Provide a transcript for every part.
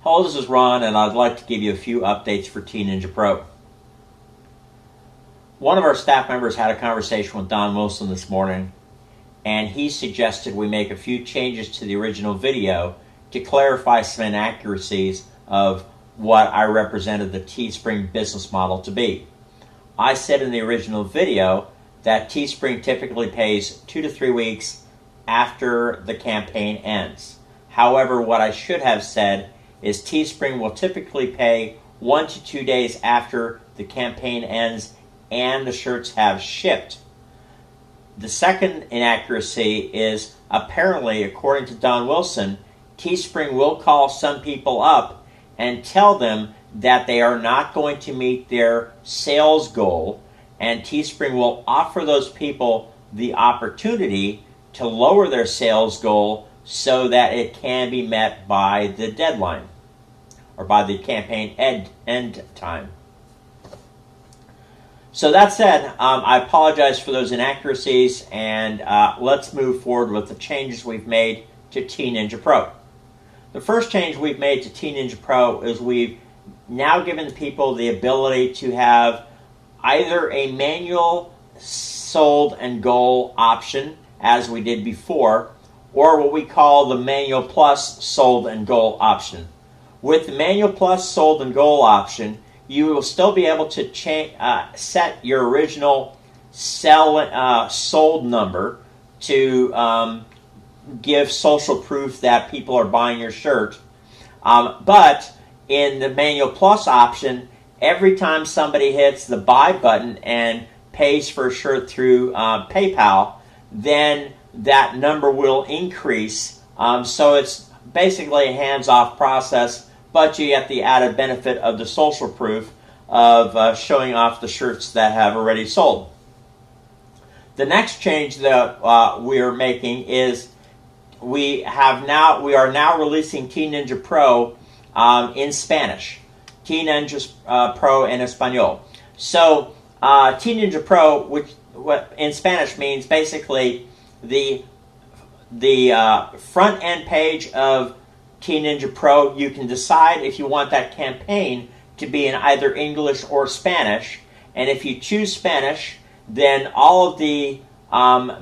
Hello, this is Ron, and I'd like to give you a few updates for T-Ninja Pro. One of our staff members had a conversation with Don Wilson this morning, and he suggested we make a few changes to the original video to clarify some inaccuracies of what I represented the Teespring business model to be. I said in the original video that Teespring typically pays 2 to 3 weeks after the campaign ends. However, what I should have said is Teespring will typically pay 1 to 2 days after the campaign ends and the shirts have shipped. The second inaccuracy is apparently, according to Don Wilson, Teespring will call some people up and tell them that they are not going to meet their sales goal, and Teespring will offer those people the opportunity to lower their sales goal so that it can be met by the deadline or by the campaign end time. So that said, I apologize for those inaccuracies, and let's move forward with the changes we've made to T-Ninja Pro. The first change we've made to T-Ninja Pro is we've now given people the ability to have either a manual sold and goal option, as we did before, or what we call the manual plus sold and goal option. With the manual plus sold and goal option, you will still be able to set your original sold number to give social proof that people are buying your shirt. But in the manual plus option, every time somebody hits the buy button and pays for a shirt through PayPal, then that number will increase. So it's basically a hands-off process, but you get the added benefit of the social proof of showing off the shirts that have already sold. The next change that we are making is we are now releasing T-Ninja Pro in Spanish. T-Ninja Pro en Español. So T-Ninja Pro, which in Spanish means basically the front end page of T-Ninja Pro, you can decide if you want that campaign to be in either English or Spanish. And if you choose Spanish, then all of the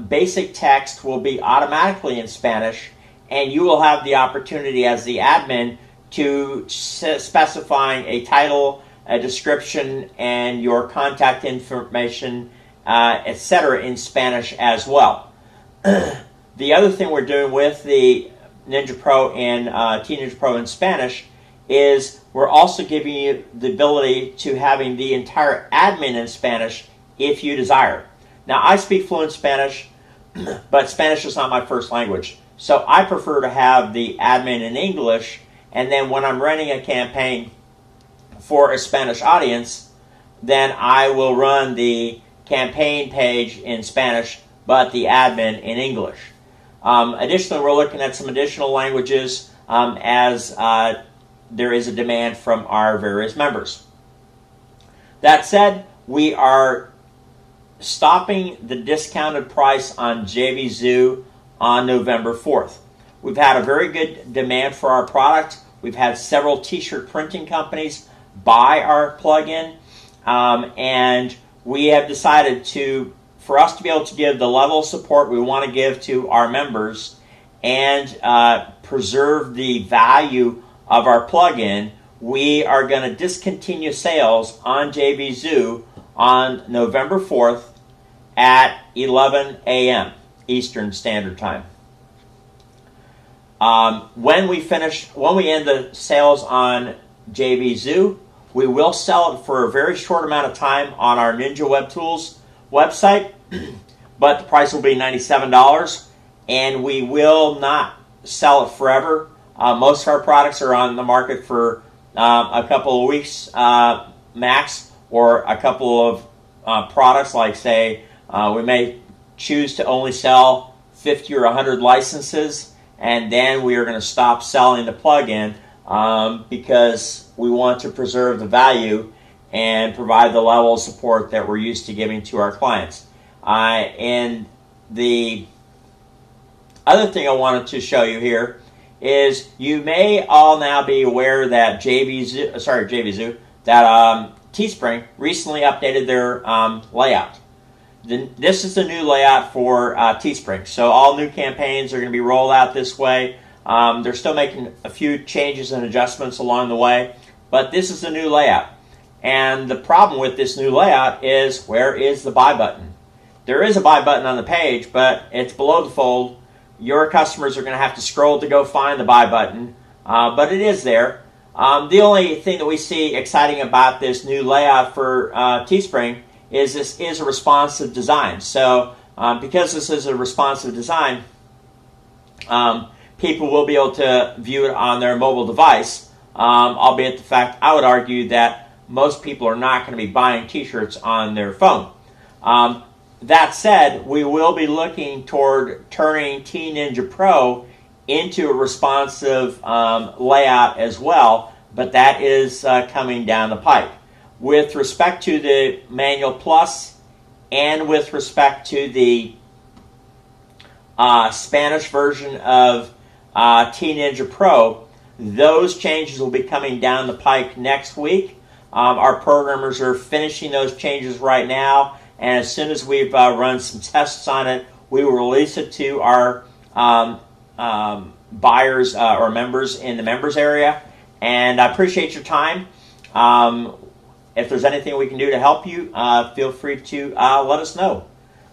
basic text will be automatically in Spanish, and you will have the opportunity as the admin to specifying a title, a description, and your contact information, etc. in Spanish as well. The other thing we're doing with the Ninja Pro and T-Ninja Pro in Spanish is we're also giving you the ability to having the entire admin in Spanish if you desire. Now, I speak fluent Spanish, but Spanish is not my first language. So I prefer to have the admin in English, and then when I'm running a campaign for a Spanish audience, then I will run the campaign page in Spanish, but the admin in English. Additionally, we're looking at some additional languages as there is a demand from our various members. That said, we are stopping the discounted price on JVZoo on November 4th. We've had a very good demand for our product. We've had several t-shirt printing companies buy our plugin, and we have decided for us to be able to give the level of support we want to give to our members and preserve the value of our plugin, we are going to discontinue sales on JVZoo on November 4th at 11 a.m. Eastern Standard Time. When we end the sales on JVZoo, we will sell it for a very short amount of time on our Ninja Web Tools website, but the price will be $97, and we will not sell it forever. Most of our products are on the market for a couple of weeks max, or a couple of products, like say we may choose to only sell 50 or 100 licenses, and then we are going to stop selling the plugin because we want to preserve the value and provide the level of support that we're used to giving to our clients. And the other thing I wanted to show you here is you may all now be aware that Teespring recently updated their layout. This is the new layout for Teespring. So all new campaigns are going to be rolled out this way. They're still making a few changes and adjustments along the way, but this is the new layout. And the problem with this new layout is, where is the buy button? There is a buy button on the page, but it's below the fold. Your customers are going to have to scroll to go find the buy button, but it is there. The only thing that we see exciting about this new layout for Teespring is this is a responsive design. So because this is a responsive design, people will be able to view it on their mobile device, albeit the fact I would argue that most people are not going to be buying t-shirts on their phone. That said, we will be looking toward turning T Ninja Pro into a responsive layout as well, but that is coming down the pipe. With respect to the Manual Plus and with respect to the Spanish version of T Ninja Pro, those changes will be coming down the pike next week. Our programmers are finishing those changes right now, and as soon as we've run some tests on it, we will release it to our buyers or members in the members area. And I appreciate your time. If there's anything we can do to help you, feel free to let us know.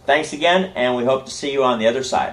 Thanks again, and we hope to see you on the other side.